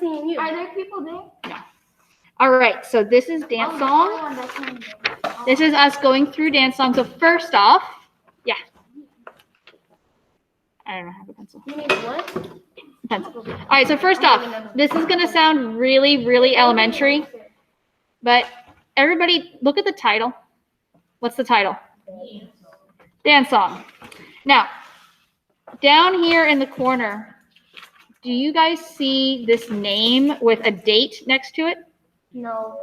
seeing you. Are there people there? No. All right, so this is dance song. This is us going through dance songs. So first off, yeah. I don't have a pencil. You need what? Pencil. All right, so first off, this is going to sound really, really elementary, but everybody look at the title. What's the title? Dance song. Now, down here in the corner, do you guys see this name with a date next to it? No.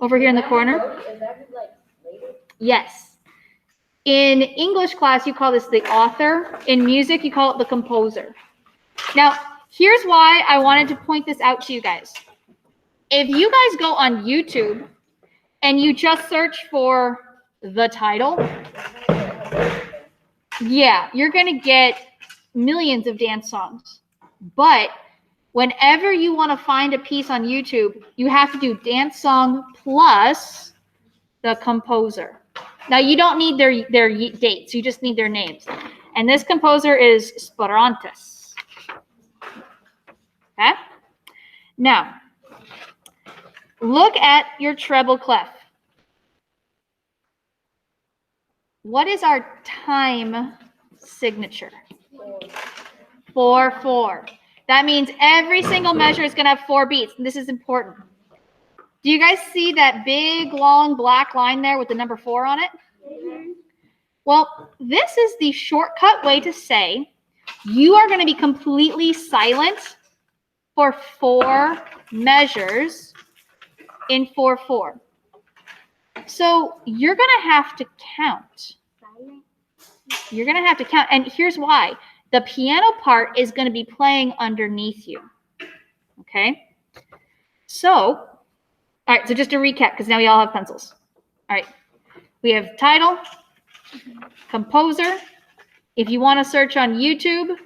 Over here in the corner? Is that like later? Yes. In English class, you call this the author. In music, you call it the composer. Now, here's why I wanted to point this out to you guys. If you guys go on YouTube and you just search for the title, yeah, you're going to get millions of dance songs. But whenever you want to find a piece on YouTube, you have to do dance song plus the composer. Now, you don't need their dates. You just need their names. And this composer is Sperantes. Okay? Now, look at your treble clef. What is our time signature? 4/4. That means every single measure is going to have 4 beats. And this is important. Do you guys see that big, long, black line there with the number 4 on it? Mm-hmm. Well, this is the shortcut way to say you are going to be completely silent for 4 measures in 4/4. So you're going to have to count. You're going to have to count. And here's why. The piano part is going to be playing underneath you. Okay? So, all right, so just to recap, because now we all have pencils. All right. We have title, composer. If you want to search on YouTube,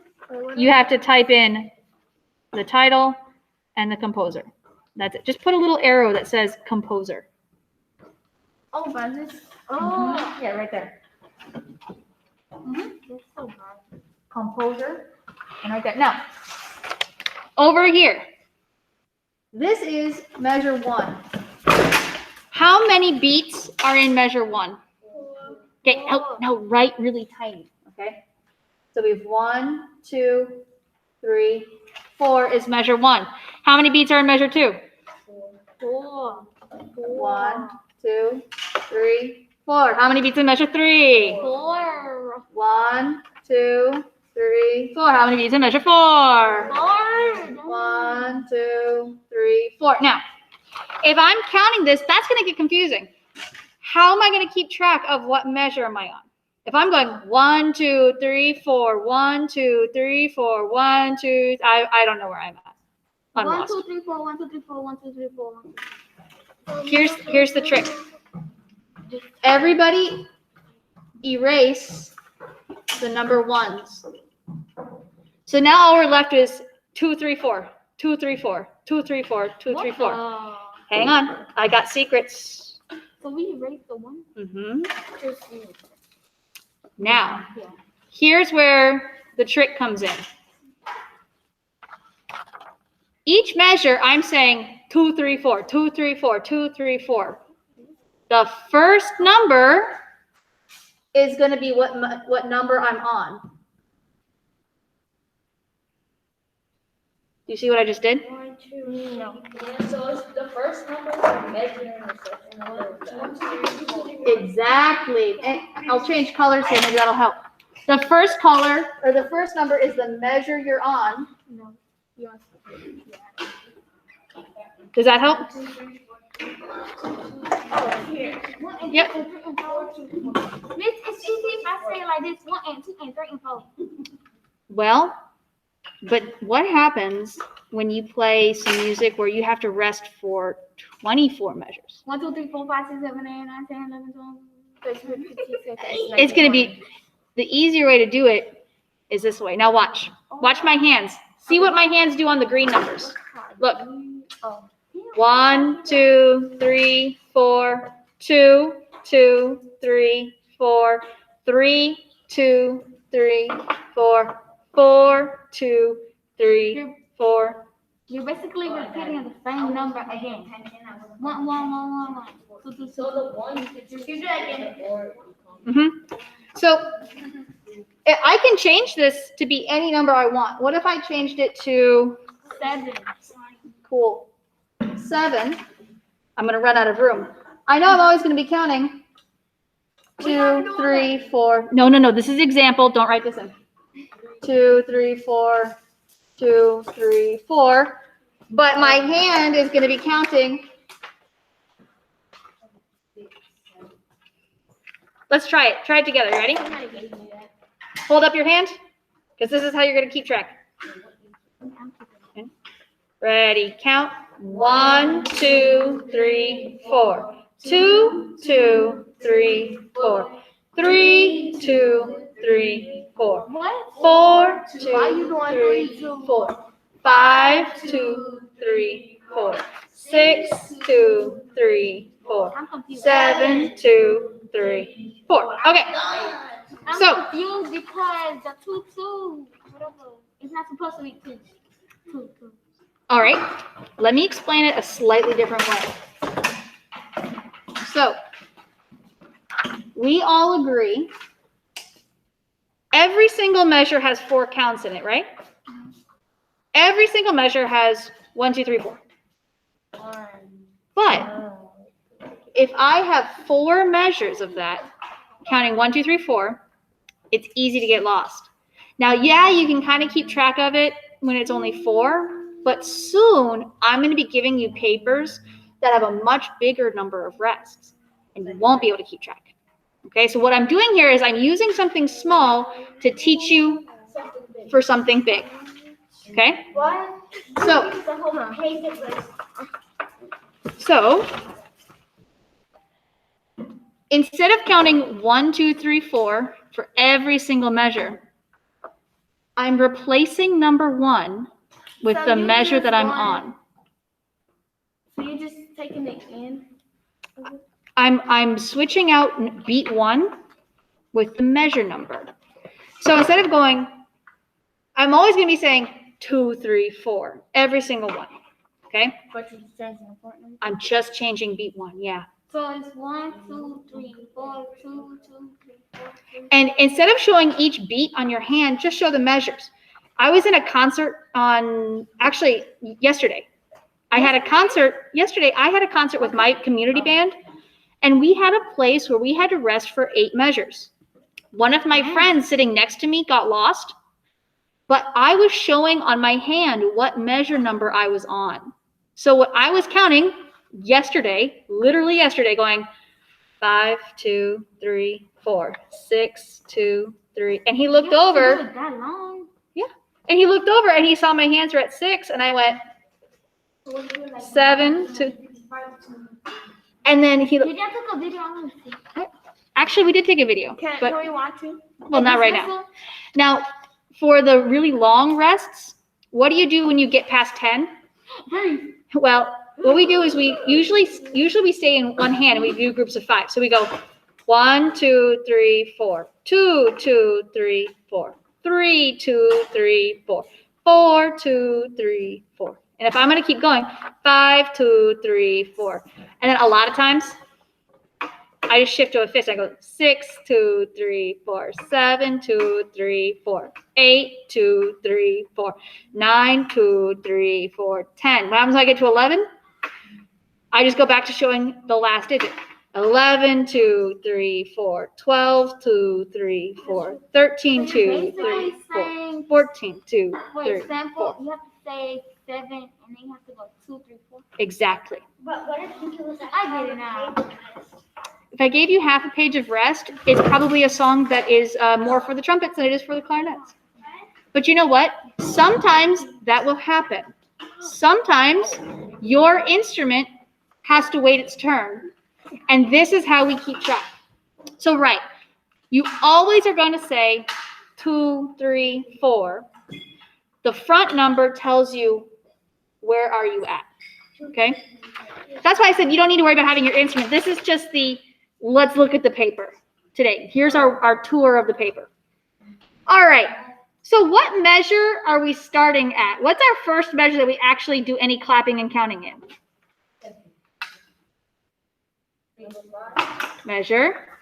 you have to type in the title and the composer. That's it. Just put a little arrow that says composer. Oh, but this. Oh. Yeah, right there. That's so bad. Composer. And right there. Now, over here. This is measure 1. How many beats are in measure 1? Okay, now write really tiny, okay? So we have 1, 2, 3, 4 is measure 1. How many beats are in measure 2? 4. 1, 2, 3, 4. How many beats in measure 3? 4. 1, 2, 3, 4. How many beats in measure 4? 1, 2, 3, 4. Now, if I'm counting this, that's going to get confusing. How am I going to keep track of what measure am I on? If I'm going 1, 2, 3, 4, 1, 2, 3, 4, 1, 2, I don't know where I'm at. I'm 1, lost. 2, 3, 4, 1, 2, 3, 4, 1, 2, 3, 4, 1. Here's the trick. Everybody erase the number 1s. So now all we're left is 2, 3, 4, 2, 3, 4, 2, 3, 4, 2, 3, 4. Hang on, I got secrets. So we erased the 1? Now, here's where the trick comes in. Each measure, I'm saying 2, 3, 4, 2, 3, 4, 2, 3, 4. The first number is going to be what number I'm on. Do you see what I just did? 1, 2, no. Yeah, so it's the first number is measuring the second number. 1, 2, 3, 4. Exactly. And I'll change colors here, maybe that'll help. The first color, or the first number is the measure you're on. No. Does that help? Yep. Miss, it's easy if I say it like this: 1 and 2 and 3 and 4. Well, but what happens when you play some music where you have to rest for 24 measures? 1, 2, 3, 4, 5, 6, 7, 8, 9, 10, 11, 12, 13, 14, 15, 16. It's going to be, the easier way to do it is this way. Now watch. Watch my hands. See what my hands do on the green numbers. Look. 1, 2, 3, 4, 2, 2, 3, 4, 3, 2, 3, 4, 4, 2, 3, 4, You're basically repeating the same number again. 1, 1, 1, 1, 1. 2, 2, 2. So the one you could just. You do that again. So I can change this to be any number I want. What if I changed it to 7. cool 7? I'm gonna run out of room. I know I'm always gonna be counting. 2, 3, 4. No. This is example. Don't write this in. 2, 3, 4. 2, 3, 4. But my hand is gonna be counting. Let's try it. Try it together. You ready? Somebody gave me that. Hold up your hand, because this is how you're gonna keep track. Okay. Ready? Count. 1, 2, 3, 4. 2, 2, 3, 4. 3, 2, 3, 4. What? 4, 2, Why you doing 3, 3, 2, 4. 5, 2, 3, 4. 6, 2, 3, 4. I'm confused. 7, 2, 3, 4. Okay. I'm So- confused because the 2, 2, whatever, it's not supposed to be 2. 2, 2. All right. Let me explain it a slightly different way. So, we all agree every single measure has 4 counts in it, right? Every single measure has 1, 2, 3, 4. But if I have 4 measures of that, counting 1, 2, 3, 4, it's easy to get lost. Now, yeah, you can kind of keep track of it when it's only 4, but soon I'm going to be giving you papers that have a much bigger number of rests, and you won't be able to keep track. Okay, so what I'm doing here is I'm using something small to teach you for something big. Okay? What? So, The whole page is like, So, instead of counting 1, 2, 3, 4 for every single measure, I'm replacing number 1 with So the you measure just that I'm want- on. so you're just taking it in? I'm switching out beat 1 with the measure number. So instead of going, I'm always going to be saying 2, 3, 4, every single one. Okay? But you're just changing the part number. I'm just changing beat 1. Yeah. So it's 1, 2, 3, 4, 2, 2, 3, 4, 2. And instead of showing each beat on your hand, just show the measures. I was in a concert yesterday. I had a concert with my community band, and we had a place where we had to rest for 8 measures. One of my friends sitting next to me got lost, but I was showing on my hand what measure number I was on. So what I was counting literally yesterday, going 5, 2, 3, 4, 6, 2, 3. And he looked over. That long? And he looked over and he saw my hands were at 6, and I went 7, 2. And then Did you take a video? I want to see. actually, we did take a video, Can but we watch it? well, not right now. Now, for the really long rests, what do you do when you get past 10? Well, what we do is we usually we stay in one hand and we do groups of 5. So we go 1, 2, 3, 4, 2, 2, 3, 4, 3, 2, 3, 4, 4, 2, 3, 4. And if I'm going to keep going, 5, 2, 3, 4. And then a lot of times, I just shift to a fifth. I go 6, 2, 3, 4, 7, 2, 3, 4, 8, 2, 3, 4, 9, 2, 3, 4, 10. What happens when I get to 11? I just go back to showing the last digit. 11, 2, 3, 4, 12, 2, 3, 4, 13, 2, 3, 4, 14, 2, For 3, example, 4. you have to say 7 and then you have to go 2, 3, 4. Exactly. But what if it was I get it now. If I gave you half a page of rest, it's probably a song that is more for the trumpets than it is for the clarinets. But you know what? Sometimes that will happen. Sometimes your instrument has to wait its turn. And this is how we keep track. So, right, you always are going to say 2, 3, 4. The front number tells you where are you at. Okay? That's why I said you don't need to worry about having your instrument. This is just let's look at the paper today. Here's our tour of the paper. All right. So what measure are we starting at? What's our first measure that we actually do any clapping and counting in? Number 5. Measure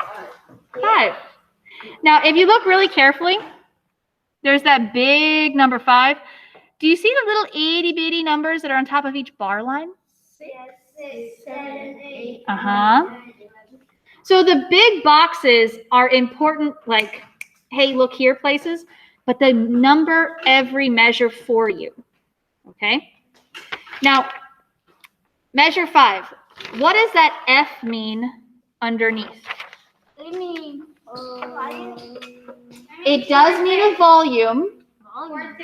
5. Now, if you look really carefully, there's that big number 5. Do you see the little itty bitty numbers that are on top of each bar line? 6, 7, 8. Uh-huh. So the big boxes are important, like, hey, look here places, but they number every measure for you. Okay? Now, measure 5. What does that F mean underneath? What do you mean? It does mean a volume. Volume.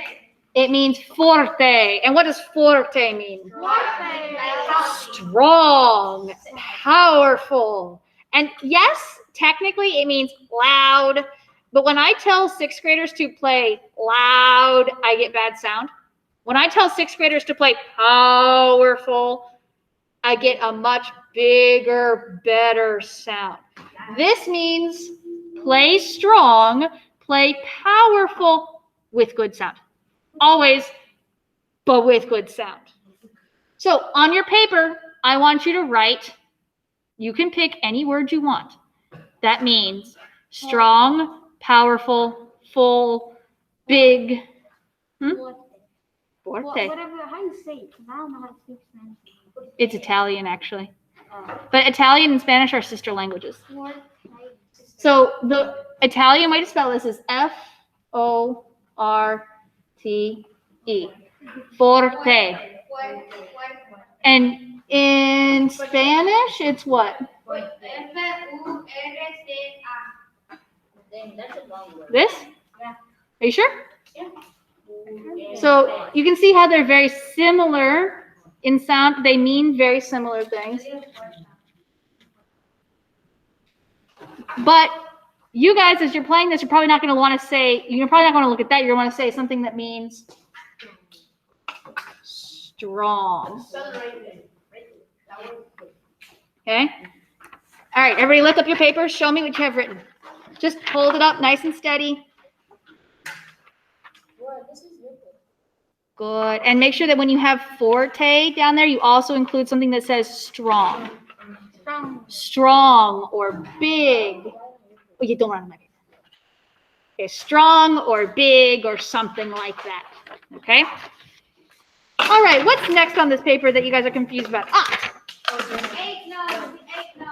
It means forte. And what does forte mean? Forte. Strong, powerful. And yes, technically it means loud. But when I tell 6th graders to play loud, I get bad sound. When I tell 6th graders to play powerful, I get a much bigger, better sound. This means play strong, play powerful with good sound. Always, but with good sound. So on your paper, I want you to write, you can pick any word you want. That means strong, powerful, full, big. Forte. Whatever, how you say it? Because I don't know how to speak Spanish. It's Italian, actually. But Italian and Spanish are sister languages. So the Italian way to spell this is Forte. Forte. And in Spanish, it's what? That's a long word. This? Yeah. Are you sure? So you can see how they're very similar in sound. They mean very similar things. But you guys, as you're playing this, you're probably not going to want to say, you're probably not going to look at that. You're going to want to say something that means strong. Okay? All right, everybody lift up your papers. Show me what you have written. Just hold it up nice and steady. Good. And make sure that when you have forte down there, you also include something that says strong. Strong or big. Oh, you don't run my paper. Okay, strong or big or something like that. Okay? All right, what's next on this paper that you guys are confused about?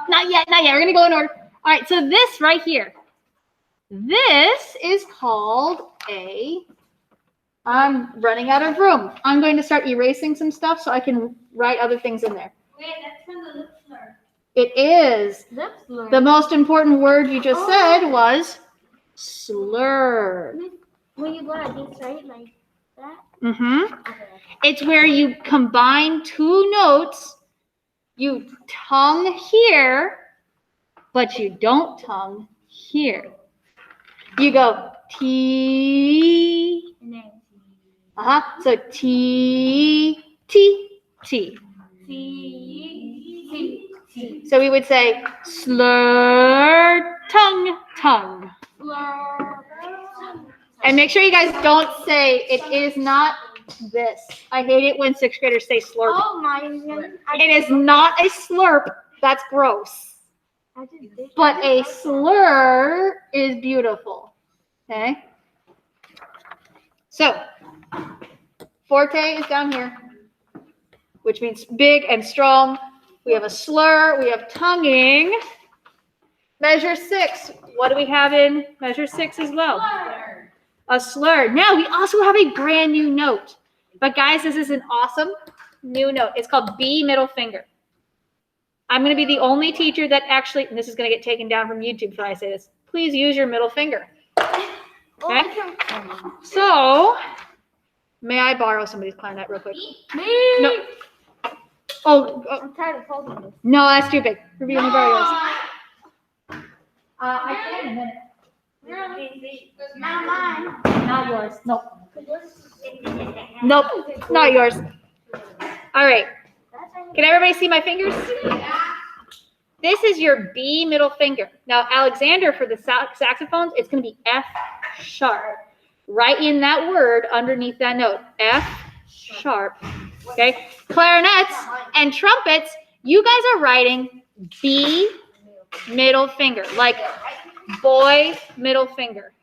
Not yet. We're going to go in order. All right, so this right here. This is called I'm running out of room. I'm going to start erasing some stuff so I can write other things in there. Wait, that's from the lip slur. It is. Lip slur. The most important word you just said was slur. When you go like this, right? Like that? Mm-hmm. Okay. It's where you combine two notes. You tongue here, but you don't tongue here. You go T. And then So T, T, T. T. So we would say slur, tongue, tongue. Slur. And make sure you guys don't say it is not this. I hate it when 6th graders say slurp. Oh my God. It is not a slurp. That's gross. But a slur is beautiful. Okay? So, forte is down here, which means big and strong. We have a slur. We have tonguing. Measure 6. What do we have in measure 6 as well? A slur. Now, we also have a brand new note. But guys, this is an awesome new note. It's called B middle finger. I'm going to be the only teacher that actually, and this is going to get taken down from YouTube if I say this, please use your middle finger. Okay? So, may I borrow somebody's clarinet real quick? Me. No. Oh, I'm tired of holding this. no, that's too big. Ruby, let me borrow yours. I can in a minute. Really? Not mine. Not yours. Nope. Nope. Not yours. All right. Can everybody see my fingers? This is your B middle finger. Now, Alexander, for the saxophones, it's going to be F sharp. write in that word underneath that note. F sharp. Okay? Clarinets and trumpets, you guys are writing B middle finger, like boy middle finger.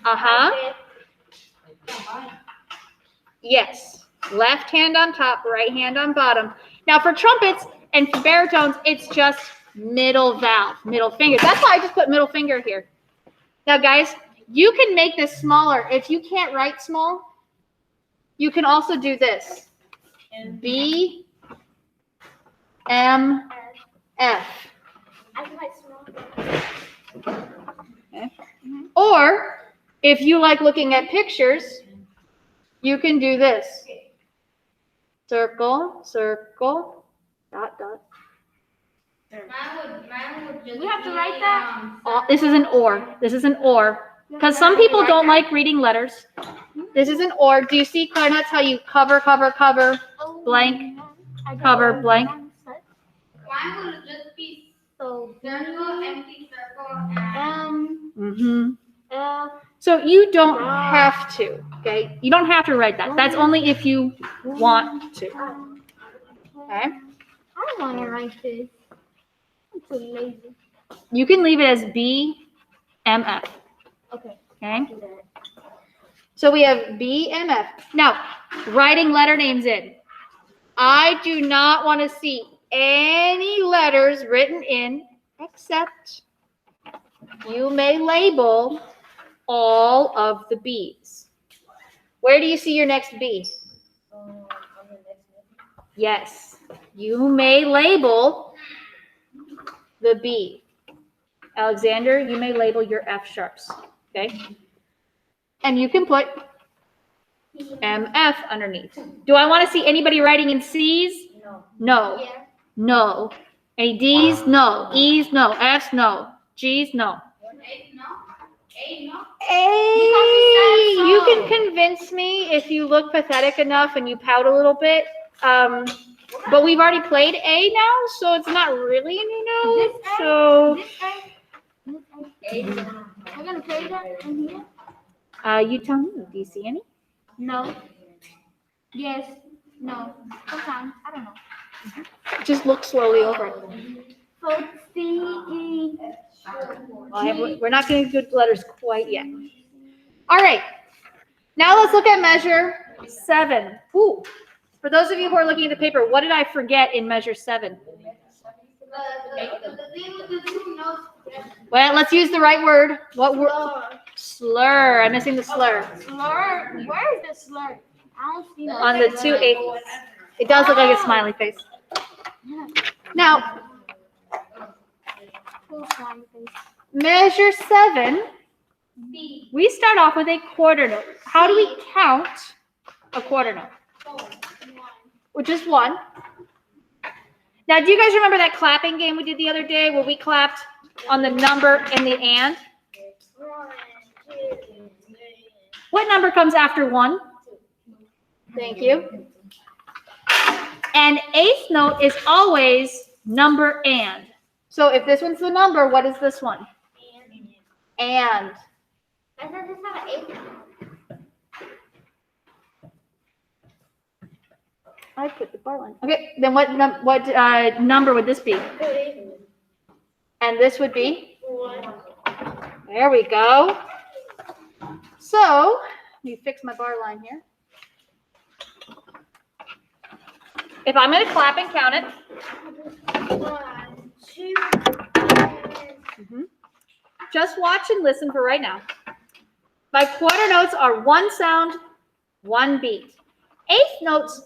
Uh-huh. Yes. Left hand on top, right hand on bottom. Now for trumpets and for baritones, it's just middle valve, middle finger. That's why I just put middle finger here. Now guys, you can make this smaller. If you can't write small, you can also do this. B, M, F. I can write small. Okay. Or if you like looking at pictures, you can do this. Circle, circle, dot, dot. Mine would just We have to write that? This is an or. This is an or. Because some people don't like reading letters. This is an or. Do you see clarinets how you cover, cover, cover, blank, cover, blank? Mine would just be circle, empty circle, and Mm-hmm. F. So you don't have to, okay? You don't have to write that. That's only if you want to, okay? I don't want to write this. I'm too lazy. You can leave it as B, M, F, Okay. okay? Do that. So we have B, M, F. Now, writing letter names in. I do not want to see any letters written in except you may label all of the B's. Where do you see your next B? Yes, you may label the B. Alexander, you may label your F sharps, okay? And you can put MF underneath. Do I want to see anybody writing in C's? No. Yeah. No. Any D's? No. E's? No. F's? No. G's? No. A, you can convince me if you look pathetic enough and you pout a little bit. But we've already played A now, so it's not really any note. So We're gonna play that in here? you tell me. Do you see any? No. Yes. No. Sometimes. I don't know. Just look slowly over it. So C, E. We're not going to do letters quite yet. All right. Now let's look at measure 7. Ooh. For those of you who are looking at the paper, what did I forget in measure 7? Well, let's use the right word. What word? Slur. I'm missing the slur. Slur. Where is the slur? I don't see no. On the 2/8. It does look like a smiley face. Now, Full smiley face. measure 7, we start off with a quarter note. How do we count a quarter note? With just one. Now, do you guys remember that clapping game we did the other day where we clapped on the number and the and? What number comes after 1? Thank you. And 8th note is always number and. So if this one's the number, what is this one? And. I said this had an 8. I put the bar line. Okay, then what number would this be? And this would be? 1. There we go. So, let me fix my bar line here. If I'm going to clap and count it, 1, 2. just watch and listen for right now. My quarter notes are 1 sound, 1 beat. 8th notes,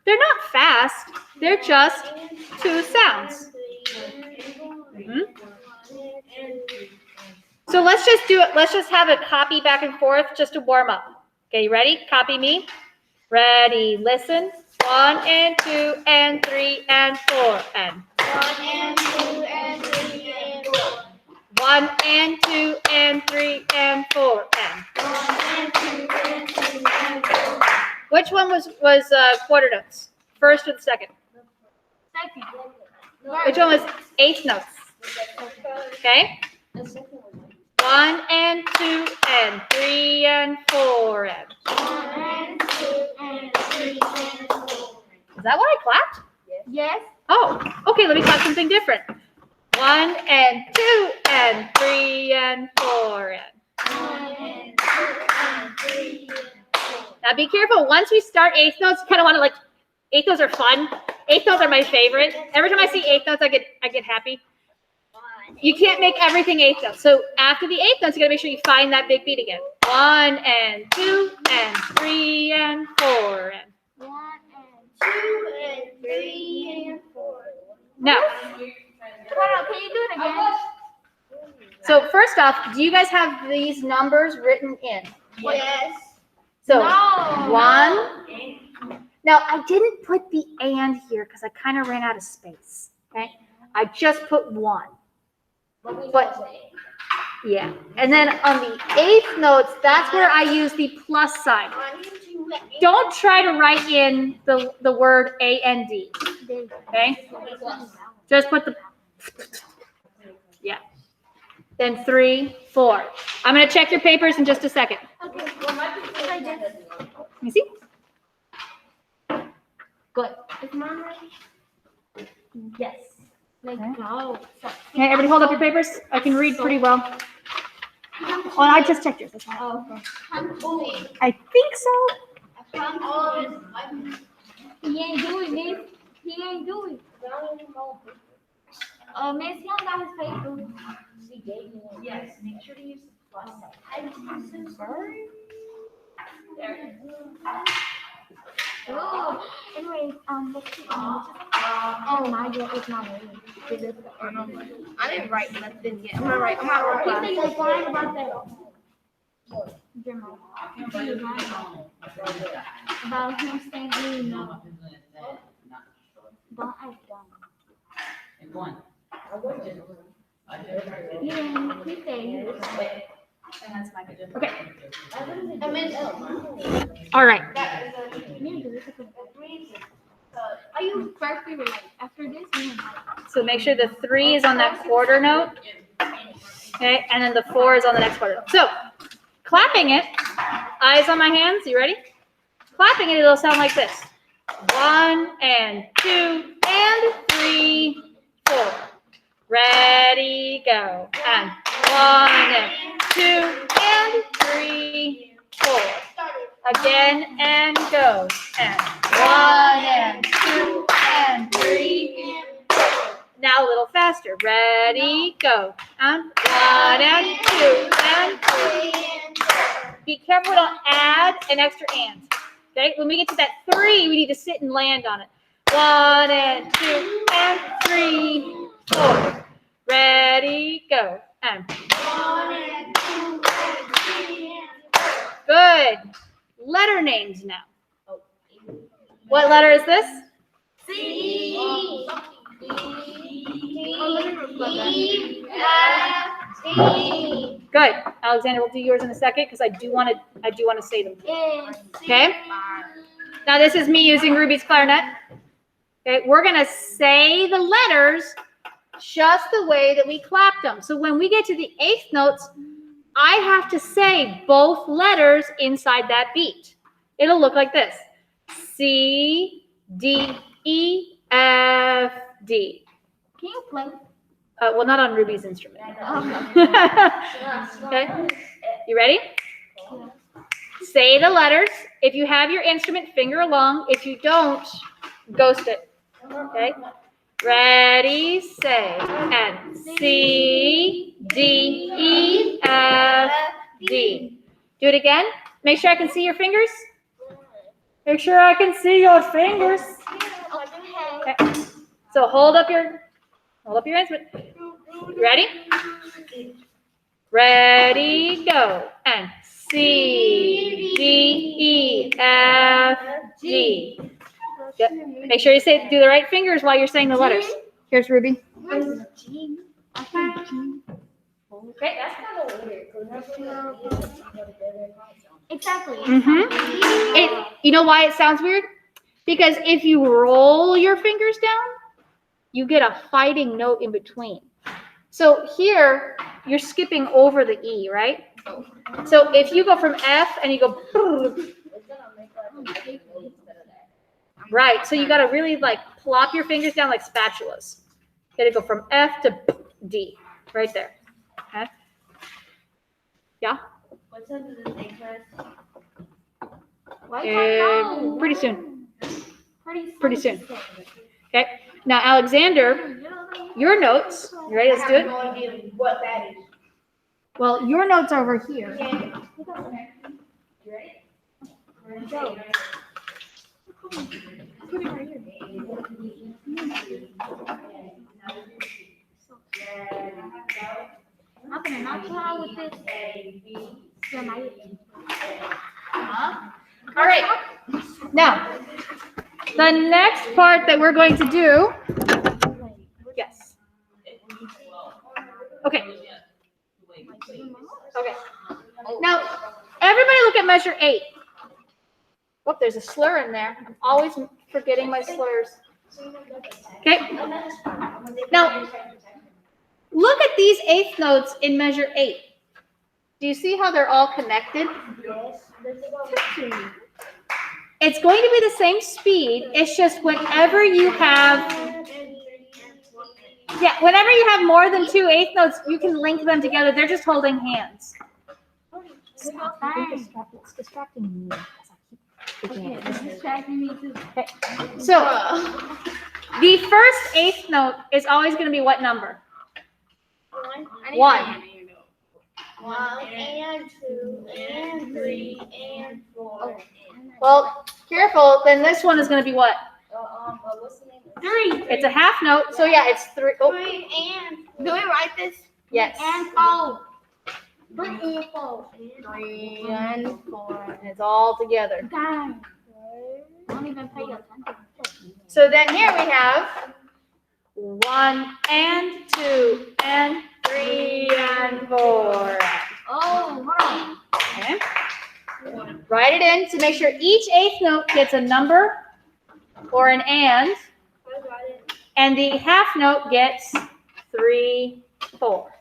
they're not fast. They're just 2 sounds. So let's just do it. Let's just have a copy back and forth just to warm up. Okay, you ready? Copy me. Ready, listen. 1 and 2 and 3 and 4 and 1 and 2 and 3 and 4. 1 and 2 and 3 and 4 and 1 and 2 and 3 and 4. which one was quarter notes? First or the second? Second. Which one was 8th notes? Okay? 1 and 2 and 3 and 4 and. Is that what I clapped? Yes. Oh, okay, let me clap something different. 1 and 2 and 3 and 4 and. Now be careful. Once we start eighth notes, you kind of want to like, eighth notes are fun. Eighth notes are my favorite. Every time I see eighth notes, I get happy. You can't make everything eighth notes. So after the eighth notes, you gotta make sure you find that big beat again. 1 and 2 and 3 and 4 and. 1 and 2 and 3 and 4. Now, Hold on, can you do it again? so first off, do you guys have these numbers written in? Yes. So No. 1. Now I didn't put the and here because I kind of ran out of space. Okay, I just put 1. But yeah, and then on the eighth notes, that's where I use the plus sign. Don't try to write in the word A-N-D, okay? Just put the, yeah. Then 3, 4. I'm gonna check your papers in just a second. Let me see. Good. Is mine right? Yes. Let's Okay. go. Okay, everybody hold up your papers. I can read pretty well. Oh, I just checked yours. That's fine. Oh, okay. I think so. He ain't doing this. He ain't doing it. Miss Young got his paper. Yes, make sure to use the plus sign. Oh, anyways, let's see. Oh my God, it's not ready. I didn't write nothing yet. I'm gonna write. I'm not You replying. think it's lying about that? General. He was lying about him saying he no. Don't act dumb. Yeah, he said he was. Okay. All right. Are you first we were like after this? So make sure the 3 is on that quarter note. Okay, and then the 4 is on the next quarter note. So clapping it, eyes on my hands. You ready? Clapping it, it'll sound like this. 1 and 2 and 3, 4. Ready, go. And 1 and 2 and 3, 4. Again and go. And 1 and 2 and 3. Now a little faster. Ready, go. And 1 and 2 and 3. Be careful, don't add an extra and. Okay, when we get to that 3, we need to sit and land on it. 1 and 2 and 3, 4. Ready, go. And 1 and 2 and 3 and 4. good. Letter names now. What letter is this? C. E. F. D. Good. Alexander, we'll do yours in a second because I do want to say them. N. Okay. Now this is me using Ruby's clarinet. Okay, we're gonna say the letters just the way that we clapped them. So when we get to the eighth notes, I have to say both letters inside that beat. It'll look like this: C, D, E, F, D. Can you play? Well, not on Ruby's instrument. Oh. Okay, you ready? Say the letters. If you have your instrument, finger along. If you don't, ghost it. Okay? Ready, say, and C, D, E, F, D. Do it again. Make sure I can see your fingers. Make sure I can see your fingers. Okay. So hold up your instrument. Ready? Ready, go. And C, D, E, F, G. Good. Make sure you do the right fingers while you're saying the letters. Here's Ruby. Where's G? I think G. Okay, that's kind of weird. Exactly. You know why it sounds weird? Because if you roll your fingers down, you get a fighting note in between. So here, you're skipping over the E, right? So if you go from F and you go, It's gonna make like a big note instead of that. right, so you gotta really like plop your fingers down like spatulas. You gotta go from F to D, right there. Okay? Yeah? What time does it take class? Why can't I know? Pretty soon. Pretty soon. Okay. Now, Alexander, your notes. You ready? Let's do it. No idea what that is. Well, your notes are over here. You ready? Go. Put it right here. I'm gonna knock you out with this. Yeah, All right. Now, the next part that we're going to do. Yes. Okay. Okay. Now, everybody look at measure 8. Oh, there's a slur in there. I'm always forgetting my slurs. Okay. Now, look at these eighth notes in measure 8. Do you see how they're all connected? It's going to be the same speed. It's just whenever you have, whenever you have more than 2 eighth notes, you can link them together. They're just holding hands. It's distracting me. Okay, it's distracting me too. Okay. So, the first eighth note is always going to be what number? 1. 1 and 2 and 3 and 4. Well, careful. Then this one is going to be what? What's the name? 3. It's a half note. So yeah, it's 3. Oh, 3 and. Do we write this? yes. And 4. 3 and 4. 3 and 4. And it's all together. Dang. Don't even pay attention. So then here we have 1 and 2 and 3 and 4. Oh, hold on. Okay. Write it in to make sure each eighth note gets a number or an and the half note gets 3, 4.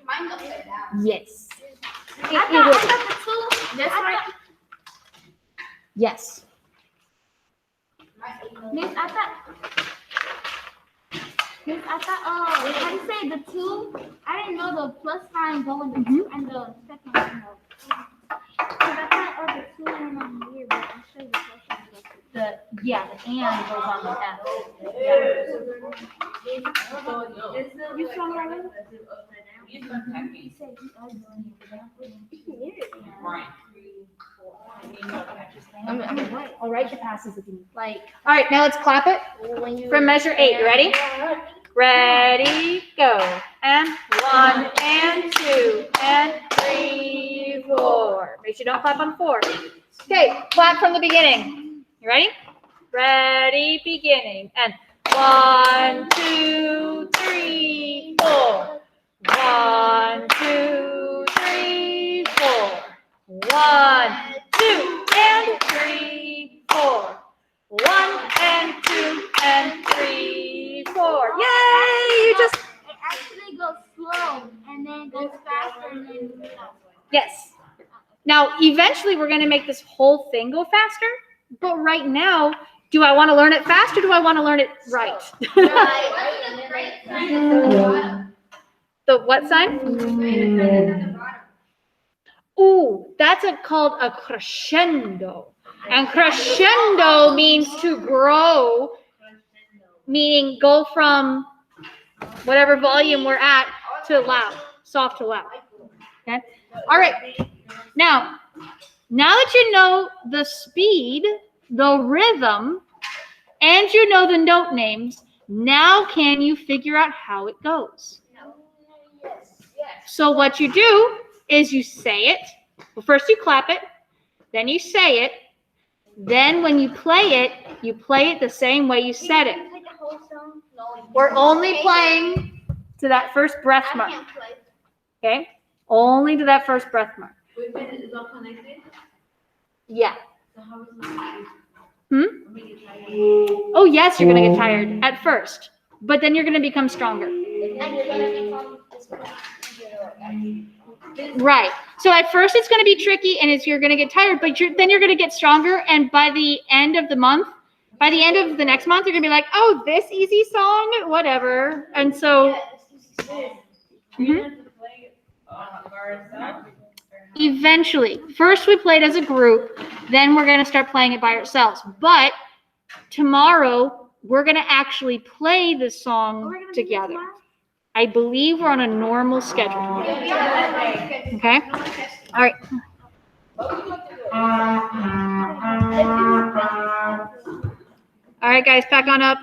Mine's upside down. Yes. I It got will. the 2. That's right. Yes. Miss, I thought, how do you say the 2? I didn't know the plus sign go in the 2 and the second one. Because I thought, the 2 went on here, but I'll show you the question. The and goes on the F. You saw me already? You contact me. You said you are doing it. Right. I'm away. I'll write your passes if you need. Like, All right, now let's clap it when you. from measure 8. You ready? Ready, go. And 1 and 2 and 3, 4. Make sure you don't clap on 4. Okay, clap from the beginning. You ready? Ready, beginning. And 1, 2, 3, 4. 1, 2, 3, 4. 1, 2, and 3, 4. 1 and 2 and 3, 4. Yay! You just It actually goes slow and then goes faster and then. yes. Now, eventually, we're going to make this whole thing go faster. But right now, do I want to learn it fast or do I want to learn it right? The what sign? Ooh, that's called a crescendo. And crescendo means to grow, meaning go from whatever volume we're at to loud, soft to loud. Okay? All right. Now that you know the speed, the rhythm, and you know the note names, now can you figure out how it goes? So what you do is you say it. Well, first you clap it, then you say it. Then when you play it the same way you said it. We're only playing to that first breath mark. Okay? Only to that first breath mark. Wait a minute, is all connected? Yeah. So how is it? Hmm? Oh, yes, you're going to get tired at first, but then you're going to become stronger. And you're gonna become Right. So at first it's going to be tricky and you're going to get tired, but then you're going to get stronger. And by the end of the month, by the end of the next month, you're going to be like, oh, this easy song, whatever. And so eventually, first we played as a group, then we're going to start playing it by ourselves. But tomorrow, we're going to actually play the song together. I believe we're on a normal schedule. Okay? All right. All right, guys, pack on up.